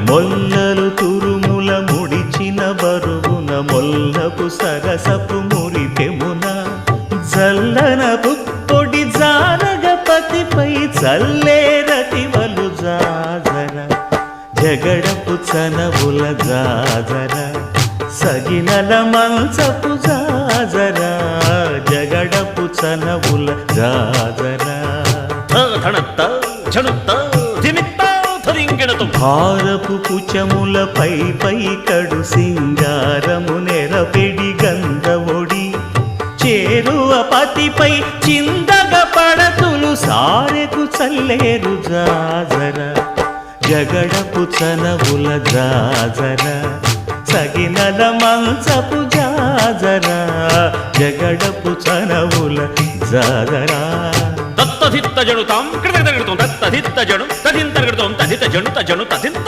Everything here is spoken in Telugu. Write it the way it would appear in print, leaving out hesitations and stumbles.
మొల్లలు తురుముల ముడిచిన బరువున మొల్లపు సరసపు మురిపెమున జల్లన పుప్పొడి జానగపతిపై చల్లేరతివలు జాజర జగడపు చనవుల జాజర సగినల మంచపు జాజర జగడపు చనవుల జాజర భారపు కుచములపై పైకడు సింగారము నెరపెడి గంధవొడి చేరువ పతిపై చిందగ పడతులు సారెకు చల్లేరు జాజర జగడపు చనవుల జాజర సగినల మంచపు జాజర జగడపు చనవుల జాజర దత్తధిత్త జణుతాం కృతజ్ఞ దత్తధిత్త జణు తదింతర్గతం తదిత జణు తజను తదింత